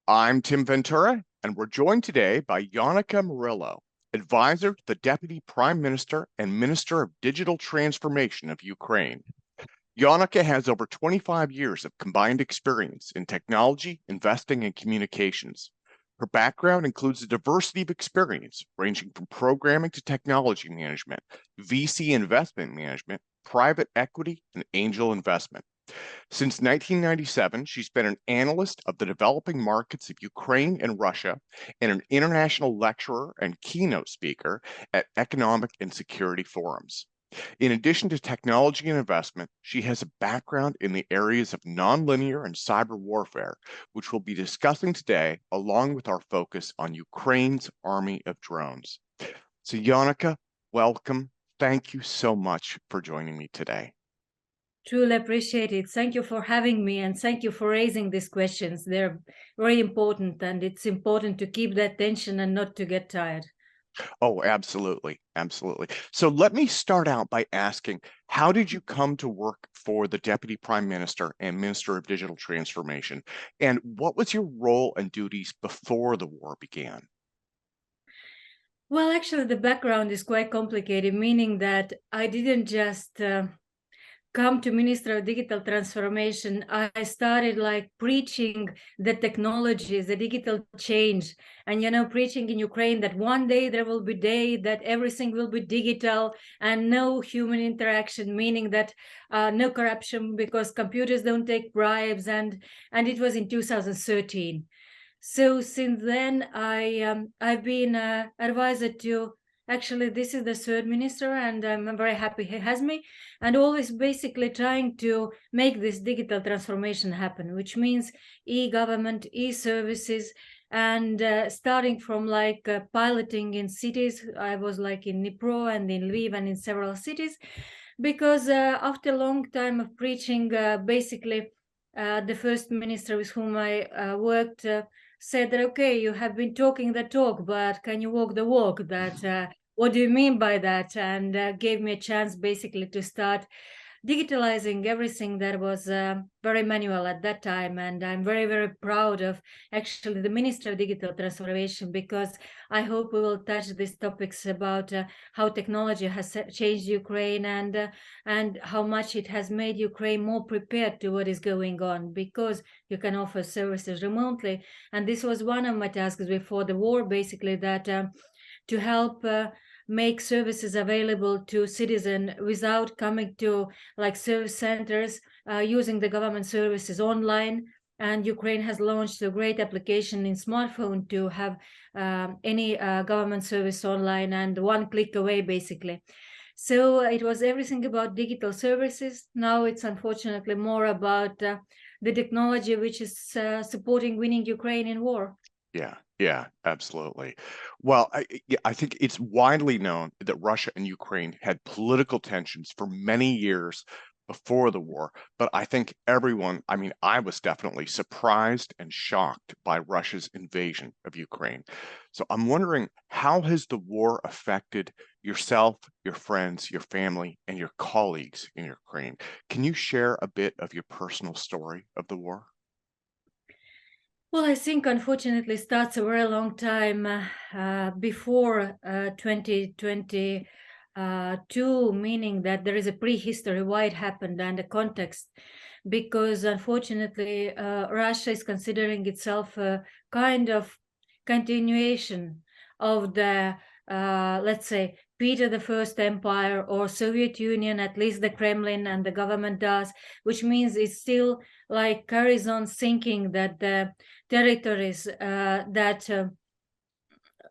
I'm Tim Ventura, and we're joined today by Jaanika Merilo, advisor to the Deputy Prime Minister and Minister of Digital Transformation of Ukraine. Jaanika has over 25 years of combined experience in technology, investing, and communications. Her background includes a diversity of experience ranging from programming to technology management, VC investment management, private equity, and angel investment. Since 1997, she's been an analyst of the developing markets of Ukraine and Russia and an international lecturer and keynote speaker at economic and security forums. In addition to technology and investment, she has a background in the areas of nonlinear and cyber warfare, which we'll be discussing today, along with our focus on Ukraine's army of drones. So, Jaanika, welcome. Thank you so much for joining me today. Truly appreciate it. Thank you for having me, and thank you for raising these questions. They're very important, and it's important to keep that tension and not to get tired. Oh, absolutely. Absolutely. So let me start out by asking, how did you come to work for the Deputy Prime Minister and Minister of Digital Transformation? And what was your role and duties before the war began? Well, actually, the background is quite complicated, meaning that I didn't just come to Minister of Digital Transformation. I started like preaching the technologies, the digital change, and preaching in Ukraine that one day there will be day that everything will be digital and no human interaction, meaning that no corruption because computers don't take bribes, and it was in 2013. So since then, I've been advisor to, actually this is the third minister, and I'm very happy he has me, and always basically trying to make this digital transformation happen, which means e-government, e-services, and starting from like piloting in cities. I was like in Dnipro and in Lviv and in several cities, because after a long time of preaching, basically the first minister with whom I worked said that, okay, you have been talking the talk, but can you walk the walk? That what do you mean by that? And gave me a chance basically to start digitalizing everything that was very manual at that time. And I'm very, very proud of actually the Minister of Digital Transformation, because I hope we will touch these topics about how technology has changed Ukraine, and how much it has made Ukraine more prepared to what is going on, because you can offer services remotely. And this was one of my tasks before the war, basically, that to help make services available to citizens without coming to like service centers, using the government services online. And Ukraine has launched a great application in smartphone to have any government service online and one click away, basically. So it was everything about digital services. Now it's unfortunately more about the technology which is supporting winning Ukraine in war. Yeah, absolutely. Well, I think it's widely known that Russia and Ukraine had political tensions for many years before the war, but I think everyone, I mean, I was definitely surprised and shocked by Russia's invasion of Ukraine. So I'm wondering, how has the war affected yourself, your friends, your family, and your colleagues in Ukraine? Can you share a bit of your personal story of the war? Well, I think unfortunately starts a very long time before 2022, meaning that there is a prehistory why it happened and a context, because unfortunately Russia is considering itself a kind of continuation of the, let's say, Peter the First Empire or Soviet Union, at least the Kremlin and the government does, which means it still like carries on thinking that the territories that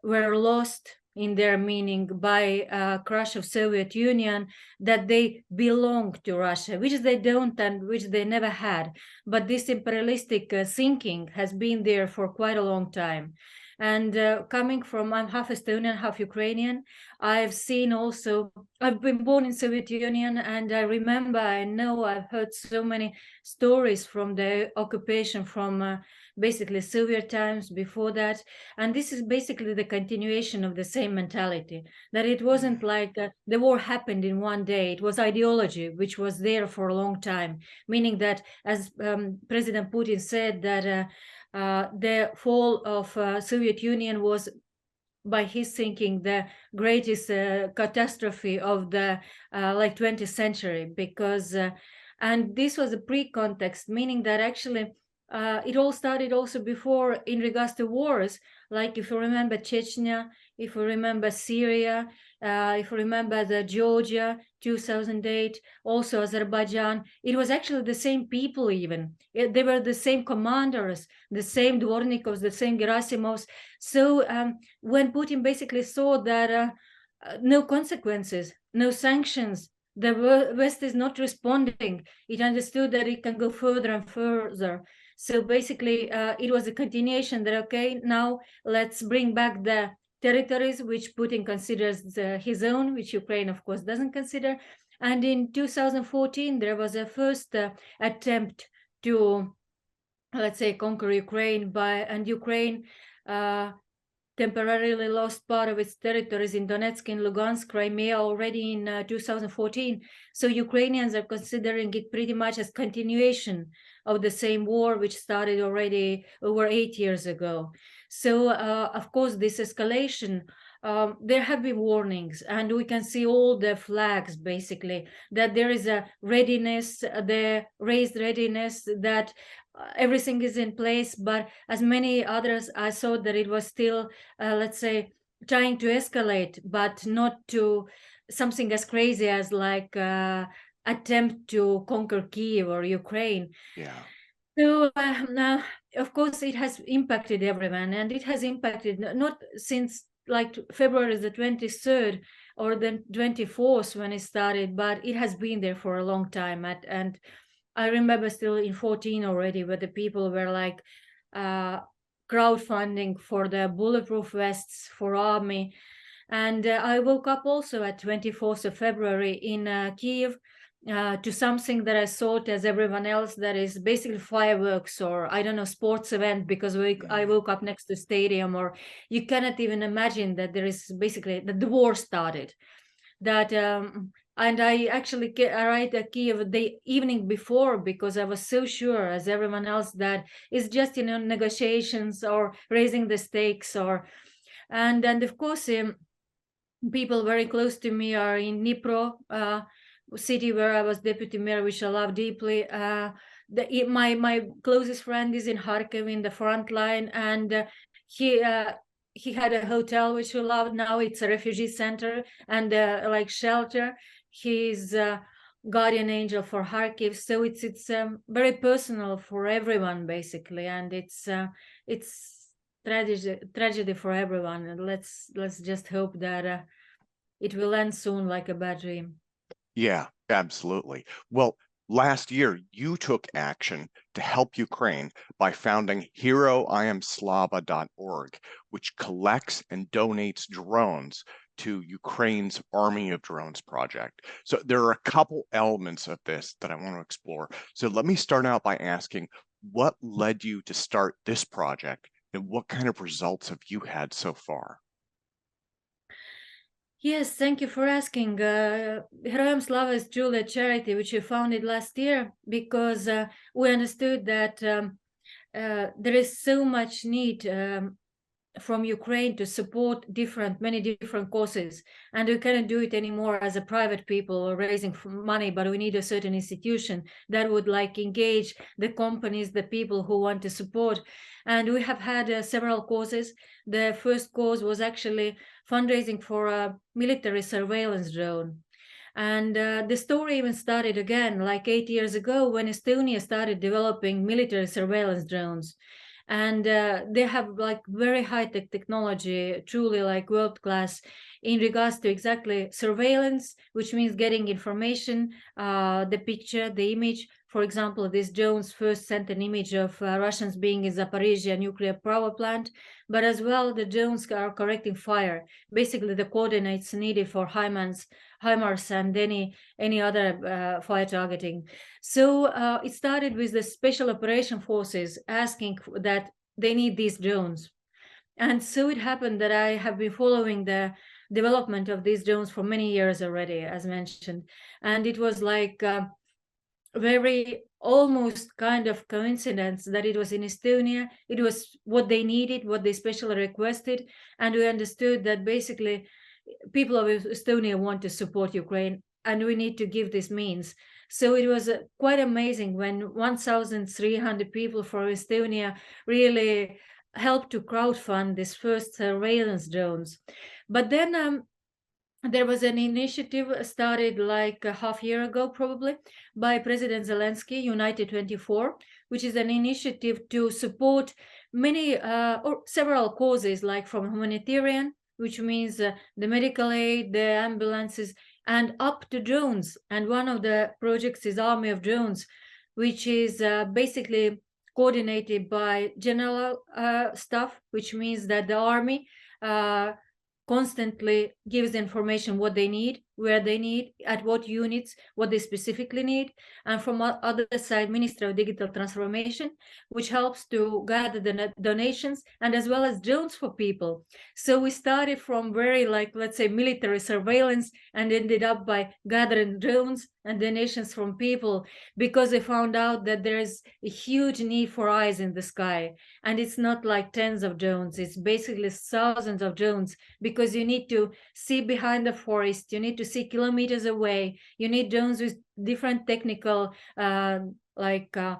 were lost in their meaning by crash of Soviet Union, that they belong to Russia, which they don't and which they never had. But this imperialistic thinking has been there for quite a long time. And coming from, I'm half Estonian, half Ukrainian, I've seen also, I've been born in Soviet Union, and I remember, I know I've heard so many stories from the occupation from basically Soviet times before that. And this is basically the continuation of the same mentality, that it wasn't like the war happened in one day. It was ideology which was there for a long time, meaning that, as President Putin said, that the fall of Soviet Union was, by his thinking, the greatest catastrophe of the 20th century, because and this was a pre-context, meaning that actually it all started also before in regards to wars. Like if you remember Chechnya, if you remember Syria, if you remember the Georgia 2008, also Azerbaijan, it was actually the same people even. They were the same commanders, the same Dvornikovs, the same Gerasimovs. So when Putin basically saw that no consequences, no sanctions, the West is not responding, it understood that it can go further and further. So basically, it was a continuation that, okay, now let's bring back the territories which Putin considers his own, which Ukraine, of course, doesn't consider. And in 2014, there was a first attempt to, let's say, conquer Ukraine and Ukraine temporarily lost part of its territories in Donetsk and Lugansk, Crimea already in 2014. So Ukrainians are considering it pretty much as continuation of the same war, which started already over 8 years ago. So, of course, this escalation, there have been warnings, and we can see all the flags, basically, that there is a readiness, the raised readiness, that everything is in place. But as many others, I saw that it was still, let's say, trying to escalate, but not to something as crazy as like attempt to conquer Kiev or Ukraine. Yeah. So now, of course, it has impacted everyone, and it has impacted not since like February the 23rd or the 24th when it started, but it has been there for a long time. And I remember still in 14 already, where the people were like crowdfunding for the bulletproof vests for army. And I woke up also at 24th of February in Kiev to something that I thought, as everyone else, that is basically fireworks or, I don't know, sports event, because I woke up next to stadium, or you cannot even imagine that there is basically that the war started. That and I actually arrived at Kiev the evening before, because I was so sure, as everyone else, that it's just, negotiations or raising the stakes, or and of course people very close to me are in Dnipro, city where I was deputy mayor, which I love deeply. My closest friend is in Kharkiv in the front line, and he had a hotel which we loved. Now it's a refugee center and like shelter. He's guardian angel for Kharkiv, so it's very personal for everyone basically, and it's tragedy for everyone. And let's just hope that it will end soon like a bad dream. Yeah, absolutely. Well, last year you took action to help Ukraine by founding heroiamslava.org, which collects and donates drones to Ukraine's Army of Drones project. So there are a couple elements of this that I want to explore. So let me start out by asking, what led you to start this project, and what kind of results have you had so far? Yes, thank you for asking. Heroiam Slava is truly a charity which we founded last year, because we understood that there is so much need from Ukraine to support many different causes, and we cannot do it anymore as a private people or raising money, but we need a certain institution that would like engage the companies, the people who want to support. And we have had several causes. The first cause was actually fundraising for a military surveillance drone. And the story even started again like 8 years ago, when Estonia started developing military surveillance drones. And they have like very high-tech technology, truly like world-class in regards to exactly surveillance, which means getting information, the picture, the image. For example, these drones first sent an image of Russians being in Zaporizhia nuclear power plant, but as well the drones are correcting fire, basically the coordinates needed for HIMARS and any other fire targeting. So it started with the special operation forces asking that they need these drones. And so it happened that I have been following the development of these drones for many years already, as mentioned. And it was like very almost kind of coincidence that it was in Estonia. It was what they needed, what they specially requested, and we understood that basically people of Estonia want to support Ukraine, and we need to give this means. So it was quite amazing when 1,300 people from Estonia really helped to crowdfund this first surveillance drones. But then there was an initiative started like a half year ago, probably, by President Zelensky, United 24, which is an initiative to support many or several causes, like from humanitarian, which means the medical aid, the ambulances, and up to drones. And one of the projects is Army of Drones, which is basically coordinated by general staff, which means that the army constantly gives information what they need, where they need, at what units, what they specifically need. And from other side, Ministry of Digital Transformation, which helps to gather the donations and as well as drones for people. So we started from very, like, let's say, military surveillance and ended up by gathering drones and donations from people, because they found out that there is a huge need for eyes in the sky. And it's not like tens of drones, it's basically thousands of drones, because you need to see behind the forest, you need to see kilometers away, you need drones with different technical let's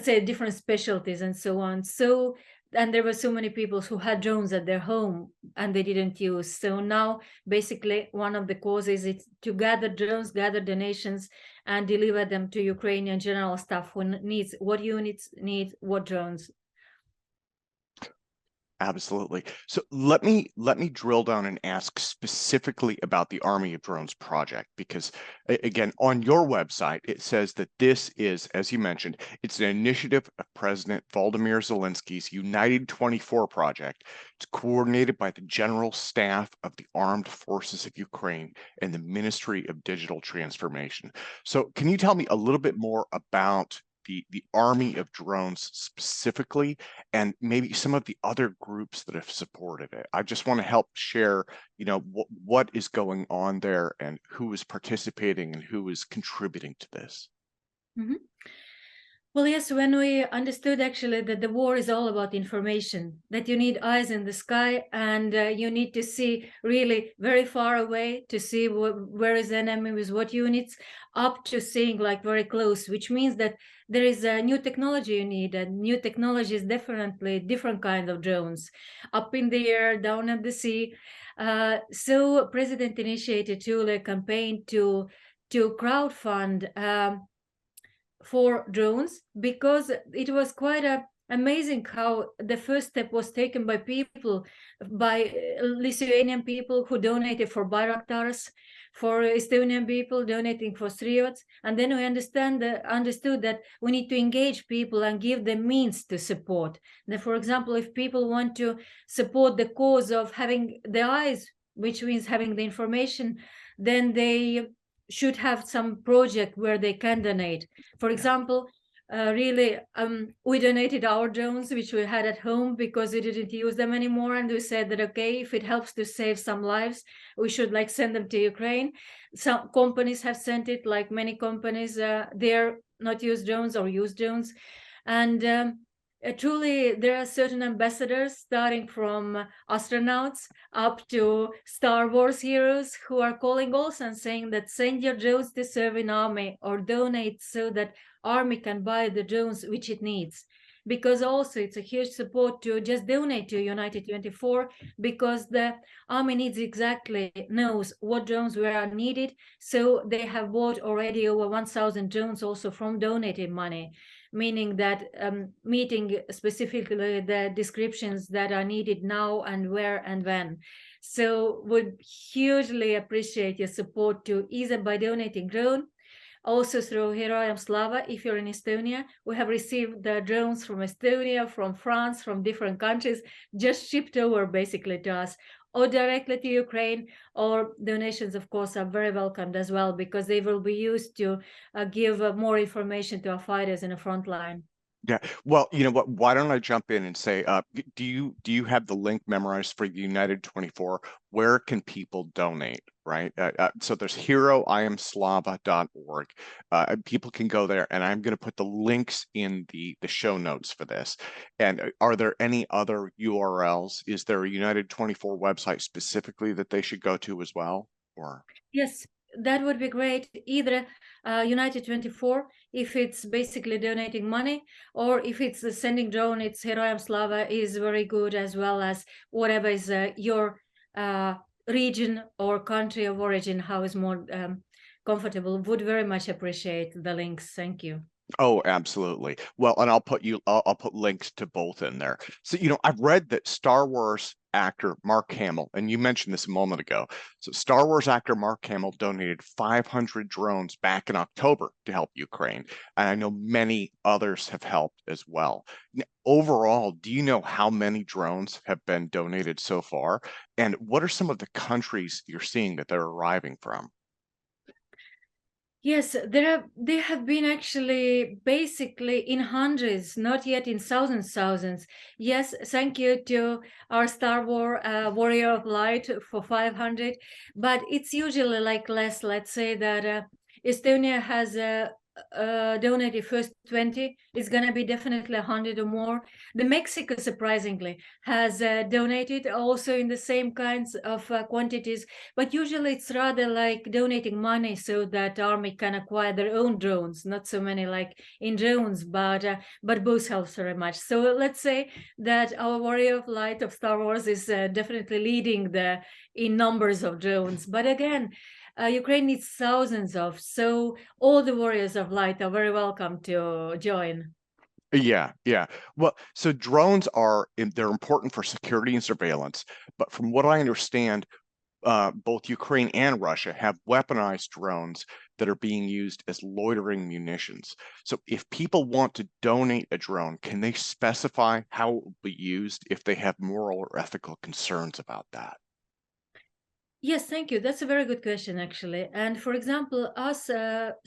say different specialties and so on. So, and there were so many people who had drones at their home and they didn't use. So now basically one of the causes is to gather drones, gather donations, and deliver them to Ukrainian general staff who needs what units need what drones. Absolutely. So let me drill down and ask specifically about the Army of Drones project, because again, on your website, it says that this is, as you mentioned, it's an initiative of President Volodymyr Zelensky's United 24 project. It's coordinated by the General Staff of the Armed Forces of Ukraine and the Ministry of Digital Transformation. So can you tell me a little bit more about the Army of Drones specifically, and maybe some of the other groups that have supported it? I just want to help share, what is going on there and who is participating and who is contributing to this. Mm-hmm. Well, yes, when we understood actually that the war is all about information, that you need eyes in the sky and you need to see really very far away to see where is the enemy with what units, up to seeing like very close, which means that there is a new technology you need, and new technology is definitely different kind of drones, up in the air, down at the sea. So President initiated a campaign to crowdfund for drones, because it was quite amazing how the first step was taken by people, by Lithuanian people who donated for Bayraktars, for Estonian people donating for Striots, and then we understood that we need to engage people and give them means to support. Now, for example, if people want to support the cause of having the eyes, which means having the information, then they should have some project where they can donate. For example, we donated our drones, which we had at home because we didn't use them anymore, and we said that okay, if it helps to save some lives, we should send them to Ukraine. Some companies have sent it, like many companies, they're not use drones or use drones, and truly, there are certain ambassadors, starting from astronauts up to Star Wars heroes, who are calling also and saying that send your drones to serve in army or donate so that army can buy the drones which it needs. Because also it's a huge support to just donate to United 24, because the army knows what drones were needed. So they have bought already over 1,000 drones also from donated money, meaning that meeting specifically the descriptions that are needed now and where and when. So would hugely appreciate your support to either by donating drone, also through Heroyam Slava. If you're in Estonia, we have received the drones from Estonia, from France, from different countries, just shipped over basically to us, or directly to Ukraine, or donations, of course, are very welcomed as well, because they will be used to give more information to our fighters in the front line. Yeah, well, you know what? Why don't I jump in and say, do you have the link memorized for United 24? Where can people donate right? So there's heroiamslava.org. People can go there, and I'm going to put the links in the show notes for this. And are there any other URLs? Is there a United 24 website specifically that they should go to as well? Or Yes, that would be great. Either United 24, if it's basically donating money, or if it's the sending drone, it's Heroiam Slava is very good, as well as whatever is your region or country of origin, how is more comfortable. Would very much appreciate the links. Thank you. Oh, absolutely. Well, and I'll put links to both in there. So, I've read that Star Wars actor Mark Hamill, and you mentioned this a moment ago. So, Star Wars actor Mark Hamill donated 500 drones back in October to help Ukraine. And I know many others have helped as well. Overall, do you know how many drones have been donated so far? And what are some of the countries you're seeing that they're arriving from? Yes, they have been actually basically in hundreds, not yet in thousands. Yes, thank you to our Star War Warrior of Light for 500, but it's usually like less. Let's say that Estonia has donated first 20. It's gonna be definitely 100 or more. The Mexico, surprisingly, has donated also in the same kinds of quantities, but usually it's rather like donating money so that army can acquire their own drones, not so many like in drones, but both helps very much. So let's say that our Warrior of Light of Star Wars is definitely leading in numbers of drones. But again, Ukraine needs thousands of, so all the Warriors of Light are very welcome to join. Yeah, yeah. Well, so they're important for security and surveillance, but from what I understand, both Ukraine and Russia have weaponized drones that are being used as loitering munitions. So if people want to donate a drone, can they specify how it will be used if they have moral or ethical concerns about that? Yes, thank you. That's a very good question, actually. And for example, us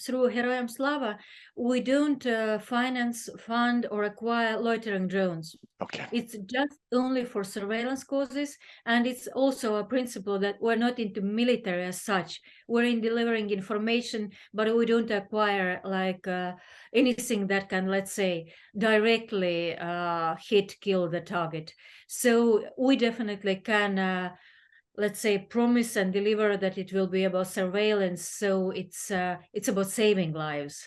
through Heroiam Slava, we don't finance, fund, or acquire loitering drones. Okay. It's just only for surveillance causes, and it's also a principle that we're not into military as such. We're in delivering information, but we don't acquire like anything that can, let's say, directly kill the target. So we definitely can let's say promise and deliver that it will be about surveillance, so it's about saving lives,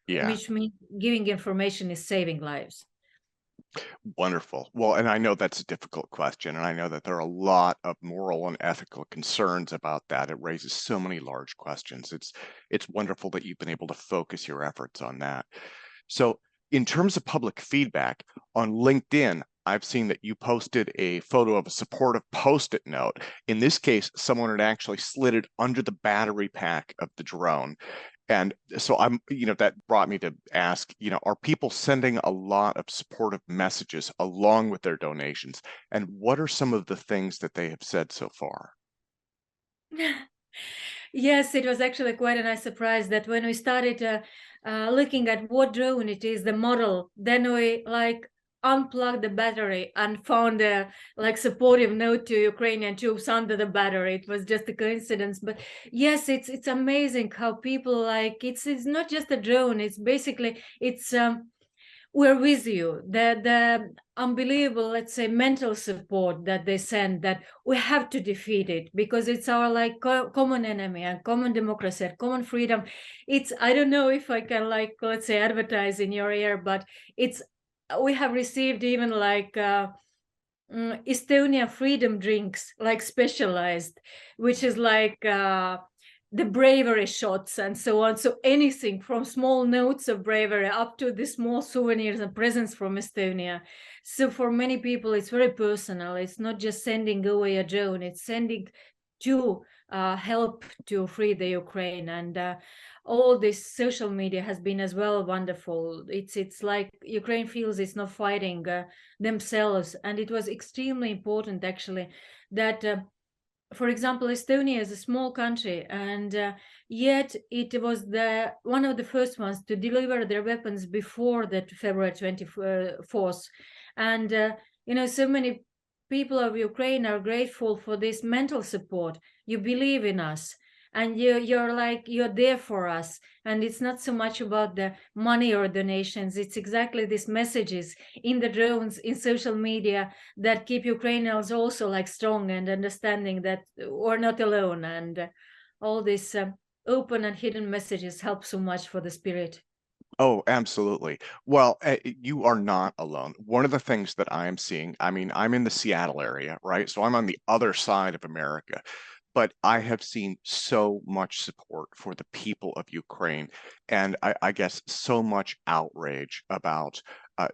Yeah. which means giving information is saving lives. Wonderful. Well, and I know that's a difficult question, and I know that there are a lot of moral and ethical concerns about that. It raises so many large questions. It's wonderful that you've been able to focus your efforts on that. So, in terms of public feedback, on LinkedIn, I've seen that you posted a photo of a supportive post-it note. In this case, someone had actually slid it under the battery pack of the drone. And so that brought me to ask, are people sending a lot of supportive messages along with their donations? And what are some of the things that they have said so far? Yes, it was actually quite a nice surprise that when we started looking at what drone it is, the model, then we like unplugged the battery and found a like supportive note to Ukrainian troops under the battery. It was just a coincidence, but yes, it's amazing how people like it's not just a drone. It's basically we're with you. The unbelievable, let's say, mental support that they send, that we have to defeat it because it's our like common enemy and common democracy and common freedom. It's, I don't know if I can like, let's say, advertise in your ear, but it's, we have received even like Estonia freedom drinks, like specialized, which is like the bravery shots and so on. So anything from small notes of bravery up to the small souvenirs and presents from Estonia. So for many people, it's very personal. It's not just sending away a drone, it's sending to help to free the Ukraine. And all this social media has been as well wonderful. It's like Ukraine feels it's not fighting themselves. And it was extremely important, actually, that for example, Estonia is a small country, and yet it was one of the first ones to deliver their weapons before that February 24th. And so many people of Ukraine are grateful for this mental support. You believe in us, and you're there for us. And it's not so much about the money or donations. It's exactly these messages in the drones, in social media, that keep Ukrainians also like strong and understanding that we're not alone. And all these open and hidden messages help so much for the spirit. Oh, absolutely. Well, you are not alone. One of the things that I'm seeing, I mean, I'm in the Seattle area, right? So I'm on the other side of America, but I have seen so much support for the people of Ukraine, and I guess so much outrage about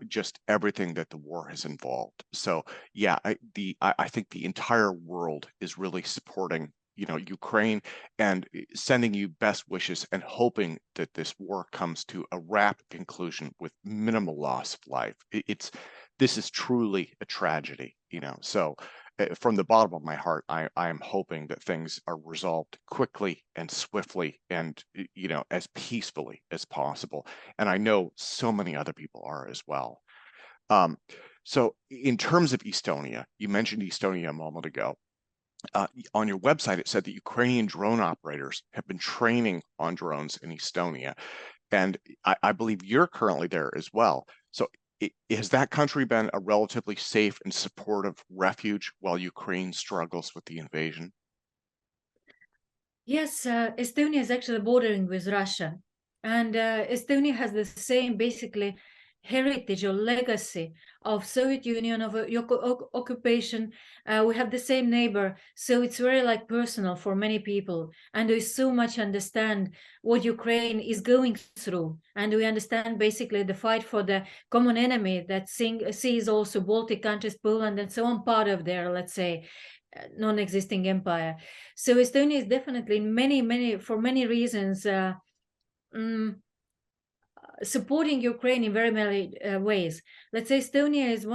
just everything that the war has involved. So yeah, I think the entire world is really supporting, Ukraine, and sending you best wishes and hoping that this war comes to a rapid conclusion with minimal loss of life. This is truly a tragedy, So from the bottom of my heart, I am hoping that things are resolved quickly and swiftly and, as peacefully as possible. And I know so many other people are as well. Um, so in terms of Estonia, you mentioned Estonia a moment ago. On your website, it said that Ukrainian drone operators have been training on drones in Estonia, and I believe you're currently there as well. So has that country been a relatively safe and supportive refuge while Ukraine struggles with the invasion? Yes, Estonia is actually bordering with Russia, and Estonia has the same basically heritage or legacy of Soviet Union of occupation. We have the same neighbor, so it's very like personal for many people, and we so much understand what Ukraine is going through, and we understand basically the fight for the common enemy that sees also Baltic countries, Poland, and so on part of their, let's say, non-existing empire. So Estonia is definitely for many reasons mm, supporting Ukraine in very many ways. Let's say Estonia is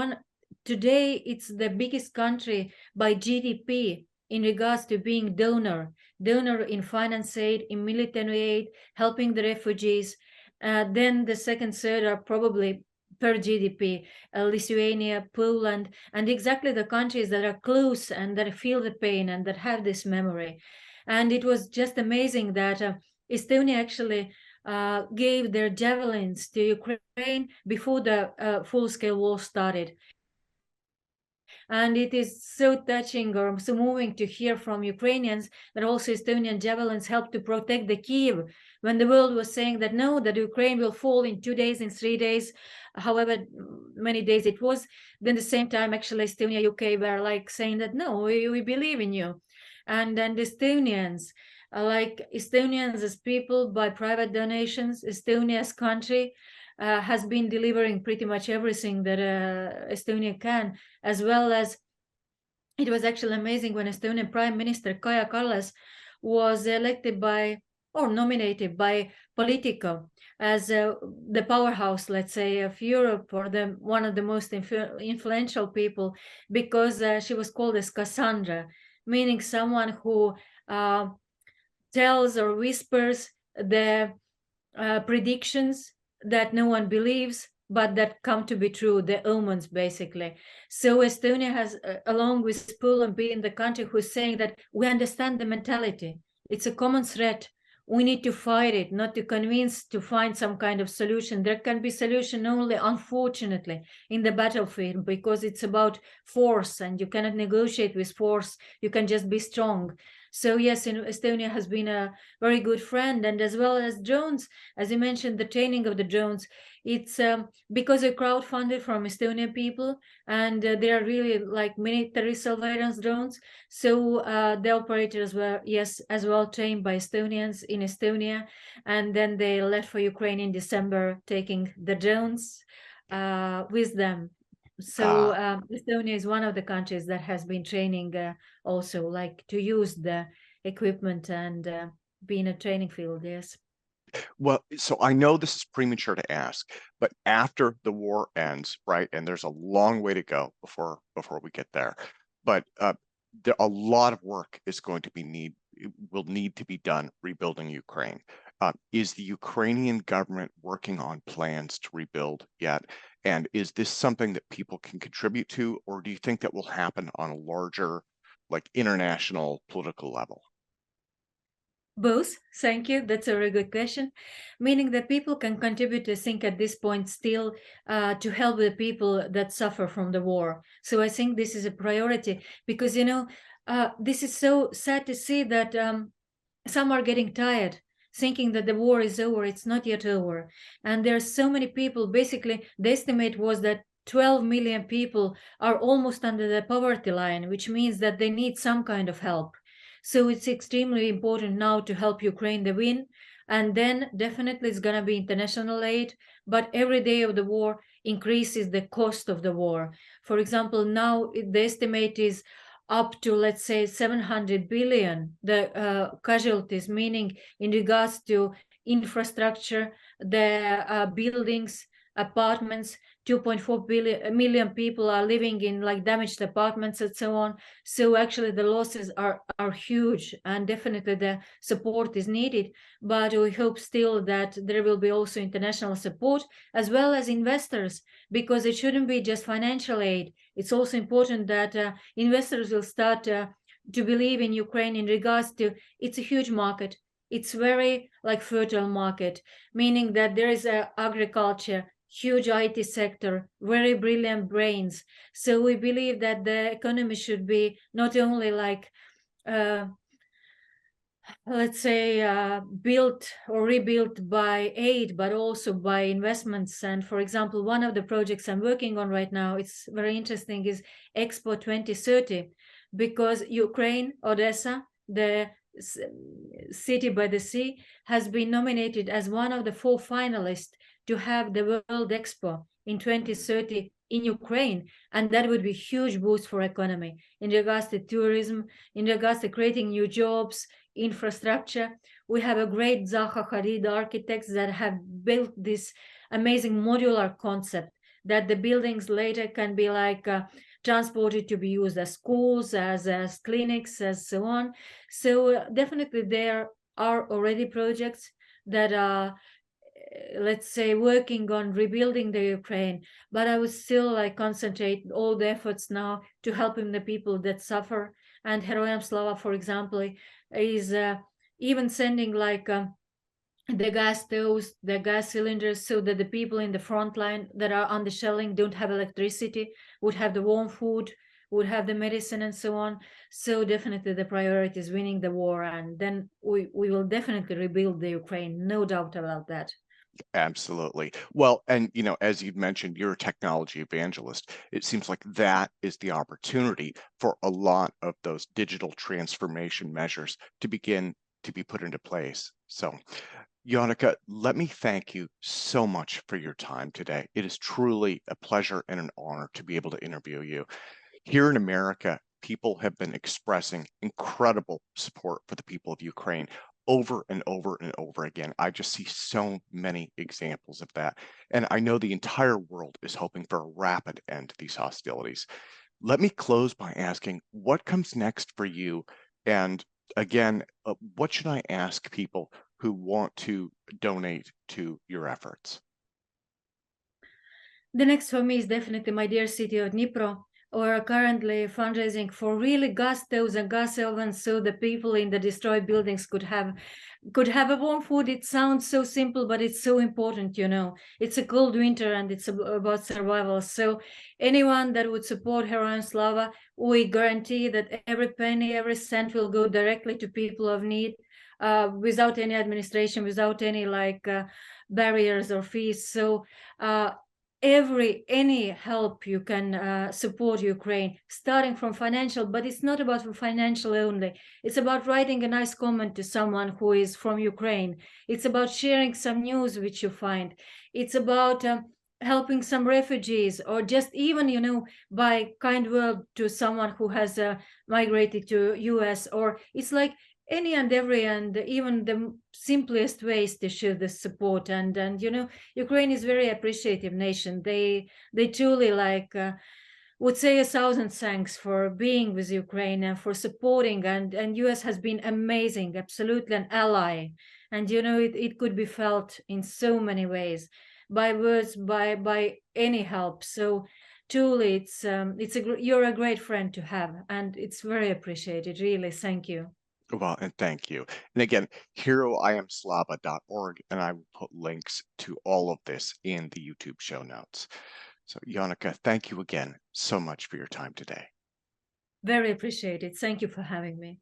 today it's the biggest country by GDP in regards to being donor in finance aid, in military aid, helping the refugees. Then the second, third are probably per GDP, Lithuania, Poland, and exactly the countries that are close and that feel the pain and that have this memory. And it was just amazing that Estonia actually gave their javelins to Ukraine before the full-scale war started. And it is so touching or so moving to hear from Ukrainians that also Estonian javelins helped to protect the Kiev when the world was saying that no, that Ukraine will fall in 2 days, in 3 days, however many days it was. Then the same time, actually, Estonia, UK were like saying that no, we believe in you. And then the Estonians, like Estonians as people by private donations, Estonia's country has been delivering pretty much everything that Estonia can, as well as it was actually amazing when Estonian Prime Minister Kaja Kallas was elected by or nominated by Politico as the powerhouse, let's say, of Europe, or one of the most influential people, because she was called as Cassandra, meaning someone who tells or whispers the predictions that no one believes, but that come to be true, the omens, basically. So Estonia has, along with Poland, being the country who's saying that we understand the mentality. It's a common threat. We need to fight it, not to convince to find some kind of solution. There can be solution only, unfortunately, in the battlefield, because it's about force, and you cannot negotiate with force. You can just be strong. So yes, Estonia has been a very good friend, and as well as drones, as you mentioned, the training of the drones. It's because we crowdfunded from Estonian people, and they are really like military surveillance drones. So the operators were, yes, as well trained by Estonians in Estonia, and then they left for Ukraine in December, taking the drones with them. So Ah, Estonia is one of the countries that has been training also, like to use the equipment and be in a training field. Yes. well, so I know this is premature to ask, but after the war ends, right, and there's a long way to go before we get there, but a lot of work is going to will need to be done rebuilding Ukraine. Is the Ukrainian government working on plans to rebuild yet? And is this something that people can contribute to, or do you think that will happen on a larger, like international political level? Both, thank you. That's a very good question. Meaning that people can contribute, I think, at this point still to help the people that suffer from the war. So I think this is a priority because, this is so sad to see that some are getting tired, thinking that the war is over. It's not yet over. And there are so many people. Basically, the estimate was that 12 million people are almost under the poverty line, which means that they need some kind of help. So it's extremely important now to help Ukraine to win. And then definitely it's going to be international aid. But every day of the war increases the cost of the war. For example, now the estimate is up to, let's say, 700 billion, the casualties, meaning in regards to infrastructure, the buildings, apartments. 2.4 million people are living in like damaged apartments and so on. So actually the losses are huge, and definitely the support is needed. But we hope still that there will be also international support as well as investors, because it shouldn't be just financial aid. It's also important that investors will start to believe in Ukraine in regards to it's a huge market. It's very like fertile market, meaning that there is agriculture, huge IT sector, very brilliant brains. So we believe that the economy should be not only like let's say built or rebuilt by aid, but also by investments. And for example, one of the projects I'm working on right now, it's very interesting, is Expo 2030, because Ukraine, Odessa, the city by the sea, has been nominated as one of the 4 finalists to have the World Expo in 2030 in Ukraine. And that would be a huge boost for economy in regards to tourism, in regards to creating new jobs, infrastructure. We have a great Zaha Hadid architects that have built this amazing modular concept that the buildings later can be like transported to be used as schools, as clinics, as so on. So definitely there are already projects that are, let's say, working on rebuilding the Ukraine. But I would still like concentrate all the efforts now to helping the people that suffer. And Heroyam Slava, for example, is even sending like the gas stoves, the gas cylinders, so that the people in the front line that are on the shelling don't have electricity, would have the warm food, would have the medicine and so on. So definitely the priority is winning the war, and then we will definitely rebuild the Ukraine, no doubt about that. Absolutely. Well, and as you've mentioned, you're a technology evangelist. It seems like that is the opportunity for a lot of those digital transformation measures to begin to be put into place. So, Jaanika, let me thank you so much for your time today. It is truly a pleasure and an honor to be able to interview you. Here in America, people have been expressing incredible support for the people of Ukraine over and over and over again. I just see so many examples of that. And I know the entire world is hoping for a rapid end to these hostilities. Let me close by asking what comes next for you? And again, what should I ask people who want to donate to your efforts? The next for me is definitely my dear city of Dnipro. We're currently fundraising for really gas stoves and gas ovens, so the people in the destroyed buildings could have a warm food. It sounds so simple, but it's so important. It's a cold winter and it's about survival. So anyone that would support Heroyam Slava, we guarantee that every penny, every cent will go directly to people of need, without any administration, without any barriers or fees. So any help you can support Ukraine, starting from financial, but it's not about financial only. It's about writing a nice comment to someone who is from Ukraine. It's about sharing some news which you find. It's about helping some refugees, or just even by kind word to someone who has migrated to US. Or it's like any and every, and even the simplest ways to show the support. And Ukraine is very appreciative nation. They truly would say 1,000 thanks for being with Ukraine and for supporting. And US has been amazing, absolutely an ally. And it could be felt in so many ways, by words, by any help. So truly, you're a great friend to have, and it's very appreciated. Really, thank you. Well, and thank you. And again, heroiamslava.org, and I will put links to all of this in the YouTube show notes. So, Jaanika, thank you again so much for your time today. Very appreciated. Thank you for having me.